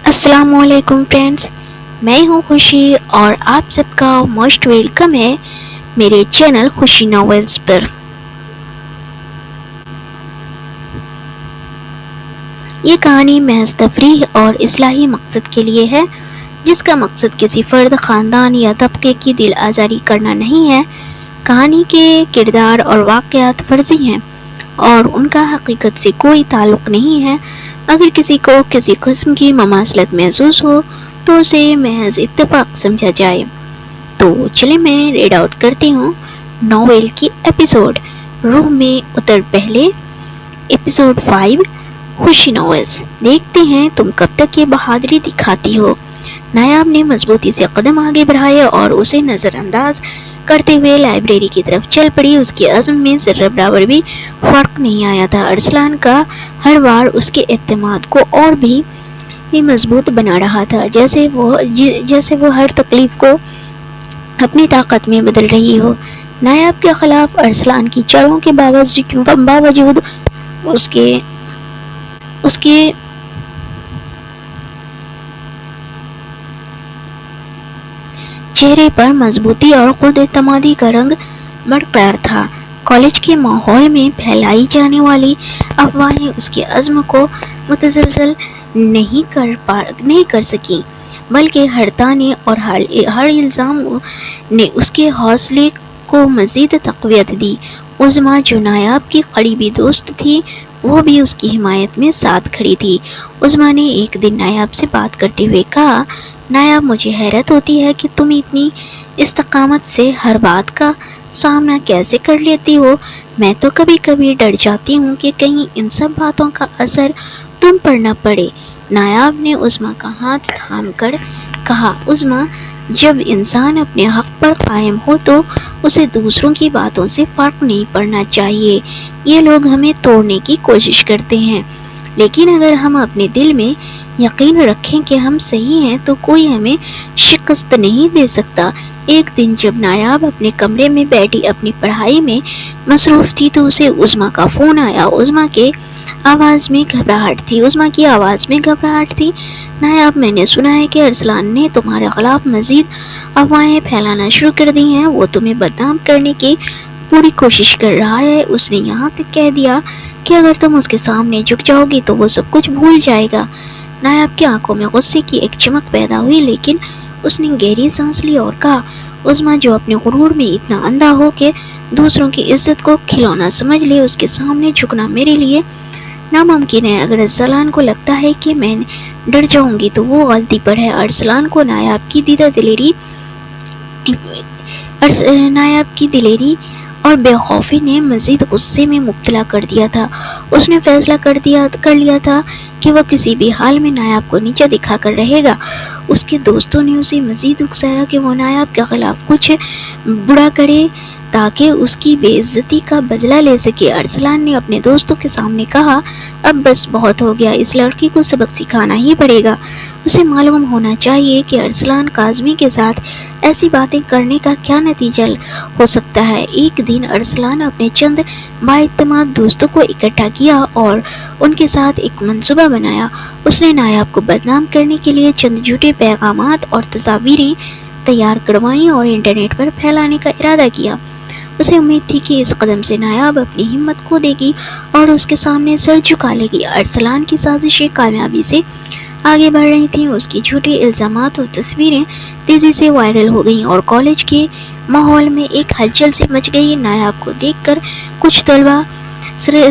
السلام علیکم فرینڈز، میں ہوں خوشی اور آپ سب کا موسٹ ویلکم ہے میرے چینل خوشی ناولز پر۔ یہ کہانی محض تفریح اور اصلاحی مقصد کے لیے ہے، جس کا مقصد کسی فرد، خاندان یا طبقے کی دل آزاری کرنا نہیں ہے۔ کہانی کے کردار اور واقعات فرضی ہیں اور ان کا حقیقت سے کوئی تعلق نہیں ہے۔ اگر کسی کو کسی قسم کی مماثلت محسوس ہو تو اسے محض اتفاق سمجھا جائے۔ تو چلے میں ریڈ آؤٹ کرتی ہوں ناول کی ایپیسوڈ روح میں اتر پہلے، ایپیسوڈ 5 خوشی ناولز۔ دیکھتے ہیں تم کب تک یہ بہادری دکھاتی ہو۔ نایاب نے مضبوطی سے قدم آگے بڑھائے اور اسے نظر انداز کرتے ہوئے لائبریری کی طرف چل پڑی۔ اس کے عزم میں ذرہ برابر بھی فرق نہیں آیا تھا۔ ارسلان کا ہر وار اس کے اعتماد کو اور بھی مضبوط بنا رہا تھا، جیسے وہ ہر تکلیف کو اپنی طاقت میں بدل رہی ہو۔ نایاب کے خلاف ارسلان کی چالوں کے باوجود اس کے چہرے پر مضبوطی اور خود اعتمادی کا رنگ برقرار تھا۔ کالج کے ماحول میں پھیلائی جانے والی افواہیں اس کے عزم کو متزلزل نہیں کر سکیں، بلکہ ہر تانے اور ہر الزام نے اس کے حوصلے کو مزید تقویت دی۔ عظمیٰ، جو نایاب کی قریبی دوست تھی، وہ بھی اس کی حمایت میں ساتھ کھڑی تھی۔ عظمیٰ نے ایک دن نایاب سے بات کرتے ہوئے کہا، نایاب، مجھے حیرت ہوتی ہے کہ تم اتنی استقامت سے ہر بات کا سامنا کیسے کر لیتی ہو۔ میں تو کبھی کبھی ڈر جاتی ہوں کہ کہیں ان سب باتوں کا اثر تم پر نہ پڑے۔ نایاب نے عظمیٰ کا ہاتھ تھام کر کہا، عظمیٰ، جب انسان اپنے حق پر قائم ہو تو اسے دوسروں کی باتوں سے فرق نہیں پڑنا چاہیے۔ یہ لوگ ہمیں توڑنے کی کوشش کرتے ہیں، لیکن اگر ہم اپنے دل میں یقین رکھیں کہ ہم صحیح ہیں تو کوئی ہمیں شکست نہیں دے سکتا۔ ایک دن جب نایاب اپنے کمرے میں بیٹھی اپنی پڑھائی میں مصروف تھی تو اسے عظمیٰ کا فون آیا۔ عظمیٰ کی آواز میں گھبراہٹ تھی۔ نایاب، میں نے سنا ہے کہ ارسلان نے تمہارے خلاف مزید افواہیں پھیلانا شروع کر دی ہیں۔ وہ تمہیں بدنام کرنے کی پوری کوشش کر رہا ہے۔ اس نے یہاں تک کہہ دیا کہ اگر تم اس کے سامنے جھک جاؤ گی تو وہ سب کچھ بھول جائے گا۔ نایاب کی آنکھوں میں غصے کی ایک چمک پیدا ہوئی، لیکن اس نے گہری سانس لی اور کہا، عظمیٰ، جو اپنے غرور میں اتنا اندھا ہو کہ دوسروں کی عزت کو کھلونا سمجھ لے، اس کے سامنے جھکنا میرے لیے ناممکن ہے۔ اگر ارسلان کو لگتا ہے کہ میں ڈر جاؤں گی تو وہ غلطی پر ہے۔ ارسلان کو نایاب کی دلیری اور بے خوفی نے مزید غصے میں مبتلا کر دیا تھا۔ اس نے فیصلہ کر لیا تھا کہ وہ کسی بھی حال میں نایاب کو نیچا دکھا کر رہے گا۔ اس کے دوستوں نے اسے مزید اکسایا کہ وہ نایاب کے خلاف کچھ برا کرے تاکہ اس کی بے عزتی کا بدلہ لے سکے۔ ارسلان نے اپنے دوستوں کے سامنے کہا، اب بس بہت ہو گیا، اس لڑکی کو سبق سکھانا ہی پڑے گا۔ اسے معلوم ہونا چاہیے کہ ارسلان کاظمی کے ساتھ ایسی باتیں کرنے کا کیا نتیجہ ہو سکتا ہے۔ ایک دن ارسلان اپنے چند بااعتماد دوستوں کو اکٹھا کیا اور ان کے ساتھ ایک منصوبہ بنایا۔ اس نے نایاب کو بدنام کرنے کے لیے چند جھوٹے پیغامات اور تصاویریں تیار کروائیں اور انٹرنیٹ پر پھیلانے کا ارادہ کیا۔ اسے امید تھی کہ اس قدم سے نایاب اپنی ہمت کھو دے گی اور اس کے سامنے سر جھکا لے گی۔ ارسلان کی سازشیں کامیابی سے آگے بڑھ رہی تھیں۔ اس کے جھوٹے الزامات اور تصویریں تیزی سے وائرل ہو گئیں اور کالج کے ماحول میں ایک ہلچل سی مچ گئی۔ نایاب کو دیکھ کر کچھ طلباء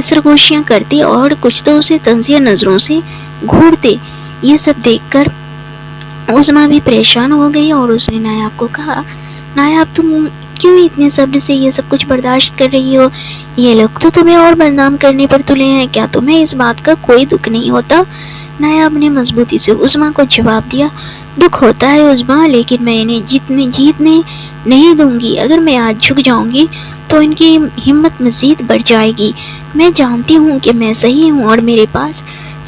سرگوشیاں کرتے اور کچھ تو اسے طنزیہ نظروں سے گھورتے۔ یہ سب دیکھ کر عظمیٰ بھی پریشان ہو گئی اور اس نے نایاب کو کہا، نایاب، تم کیوں اتنے صبر سے یہ سب کچھ برداشت کر رہی ہو؟ یہ لوگ تو تمہیں اور بدنام کرنے پر تلے ہیں، کیا تمہیں اس بات کا کوئی دکھ نہیں ہوتا؟ نایاب نے مضبوطی سے عظمیٰ کو جواب دیا، دکھ ہوتا ہے عظمیٰ، لیکن میں انہیں جیتنے نہیں دوں گی۔ اگر میں آج جھک جاؤں گی تو ان کی ہمت مزید بڑھ جائے گی۔ میں جانتی ہوں کہ میں صحیح ہوں اور میرے پاس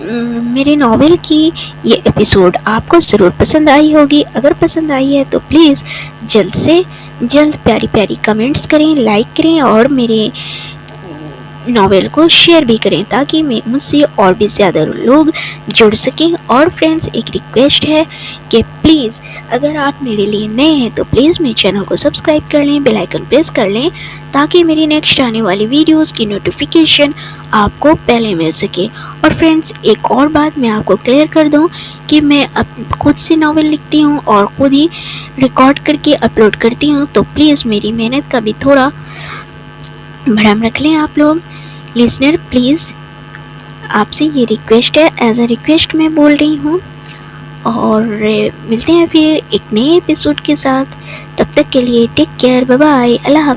میرے ناول کی یہ ایپیسوڈ آپ کو ضرور پسند آئی ہوگی. اگر پسند آئی ہے تو پلیز جلد سے جلد پیاری پیاری کمنٹس کریں, لائک کریں اور میرے ناول کو شیئر بھی کریں تاکہ مجھ سے اور بھی زیادہ لوگ جڑ سکیں. اور فرینڈس, ایک ریکویسٹ ہے کہ پلیز اگر آپ میرے لیے نئے ہیں تو پلیز میرے چینل کو سبسکرائب کر لیں, بیل آئیکن پریس کر لیں تاکہ میری نیکسٹ آنے والی ویڈیوز کی نوٹیفیکیشن آپ کو پہلے مل سکے. اور فرینڈس, ایک اور بات میں آپ کو کلیئر کر دوں کہ میں خود سے ناول لکھتی ہوں اور خود ہی ریکارڈ کر کے اپلوڈ کرتی ہوں, تو پلیز میری محنت کا بھی تھوڑا بھرم رکھ لیں آپ لوگ. لسنر پلیز آپ سے یہ ریکویسٹ ہے, ایز اے ریکویسٹ میں بول رہی ہوں. اور ملتے ہیں پھر ایک نئے ایپیسوڈ کے ساتھ. تب تک کے لیے ٹیک کیئر, بائے بائے, اللہ حافظ.